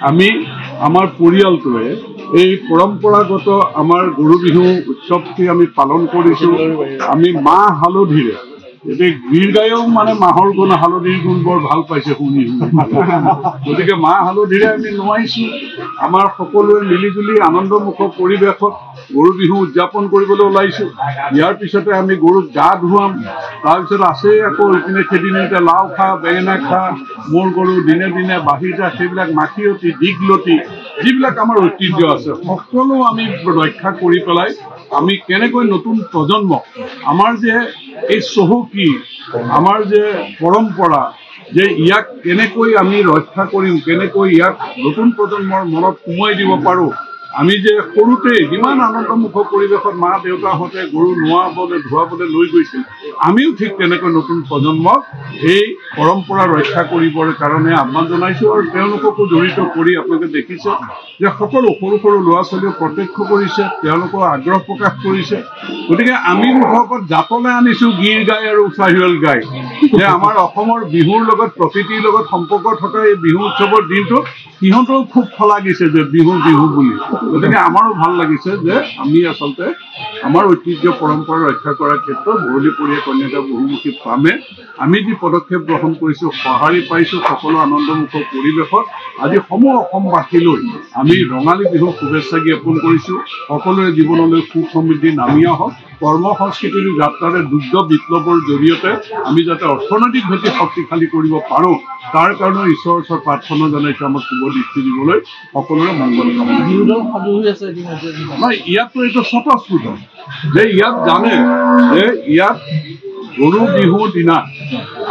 আমি আমাৰ পৰিয়ালটোৱে এই পৰম্পৰাগত আমাৰ গৰু বিহু উৎসৱটি আমি পালন কৰিছোঁ। আমি মাহ হালধিৰে এতিয়া গীৰ গায়েও মানে মাহৰ গুণ হালধিৰ গুণ বৰ ভাল পাইছে শুনি গতিকে মাহ হালধিৰে আমি নোৱাইছোঁ। আমাৰ সকলোৱে মিলিজুলি আনন্দমুখ পৰিৱেশত গৰু বিহু উদযাপন কৰিবলৈ ওলাইছোঁ। ইয়াৰ পিছতে আমি গৰুক গা ধুৱাম। তাৰপিছত আছেই আকৌ ইপিনে খেদিনিতে লাও খা বেঙেনা খা মোৰ গৰু দিনে দিনে বাঢ়ি যা, সেইবিলাক মাখিয়তী দীঘলতি যিবিলাক আমাৰ ঐতিহ্য আছে সকলো আমি ৰক্ষা কৰি পেলাই আমি কেনেকৈ নতুন প্ৰজন্মক আমাৰ যে এই চহকী আমাৰ যে পৰম্পৰা যে ইয়াক কেনেকৈ আমি ৰক্ষা কৰিম, কেনেকৈ ইয়াক নতুন প্ৰজন্মৰ মনত সোমোৱাই দিব পাৰোঁ। আমি যে সৰুতে যিমান আনন্দমুখ পৰিৱেশত মা দেউতাহঁতে গৰু নোৱাবলৈ ধুৱাবলৈ লৈ গৈছিল, আমিও ঠিক তেনেকৈ নতুন প্ৰজন্মক এই পৰম্পৰা ৰক্ষা কৰিবৰ কাৰণে আহ্বান জনাইছোঁ। আৰু তেওঁলোককো জড়িত কৰি আপোনালোকে দেখিছে যে সকলো সৰু সৰু ল'ৰা ছোৱালীও প্ৰত্যক্ষ কৰিছে, তেওঁলোকৰ আগ্ৰহ প্ৰকাশ কৰিছে। গতিকে আমি মুঠত জাতলৈ আনিছোঁ গীৰ গাই আৰু চাহিৱাল গাই যে আমাৰ অসমৰ বিহুৰ লগত প্ৰকৃতিৰ লগত সম্পৰ্ক থকা এই বিহু উৎসৱৰ দিনটো সিহঁতেও খুব ভাল লাগিছে যে বিহু বিহু বুলি। গতিকে আমাৰো ভাল লাগিছে যে আমি আচলতে আমাৰ ঐতিহ্য পৰম্পৰা ৰক্ষা কৰাৰ ক্ষেত্ৰত বৰলীপৰীয়া কন্যাকা বহুমুখী ফাৰ্মে আমি যি পদক্ষেপ গ্ৰহণ কৰিছোঁ সঁহাৰি পাইছোঁ। সকলো আনন্দমুখ পৰিৱেশত আজি সমূহ অসমবাসীলৈ আমি ৰঙালী বিহুৰ শুভেচ্ছা জ্ঞাপন কৰিছোঁ। সকলোৰে জীৱনলৈ সুখ সমৃদ্ধি নামি আহক। কৰ্ম সংস্কৃতিৰ যাত্ৰাৰে দুগ্ধ বিপ্লৱৰ জৰিয়তে আমি যাতে অৰ্থনৈতিক ভেটি শক্তিশালী কৰিব পাৰোঁ তাৰ কাৰণে ঈশ্বৰৰ ওচৰত প্ৰাৰ্থনা জনাইছোঁ আমাক শুভ দৃষ্টি দিবলৈ সকলোৰে মংগল কামনা। ইয়াততো এইটো স্বতঃস্ফূৰ্ত যে ইয়াত জানে যে ইয়াত গৰু বিহুৰ দিনা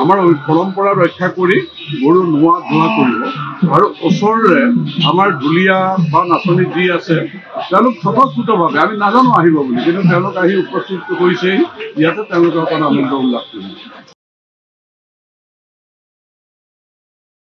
আমাৰ পৰম্পৰা ৰক্ষা কৰি গৰু নোৱা ধোৱা কৰিব আৰু ওচৰৰে আমাৰ ঢুলীয়া বা নাচনী যি আছে তেওঁলোক স্বতঃস্ফূৰ্তভাৱে আমি নাজানো আহিব বুলি, কিন্তু তেওঁলোক আহি উপস্থিত কৰিছেই। ইয়াতে তেওঁলোকে অকণ আনন্দ উল্লাস কৰিব।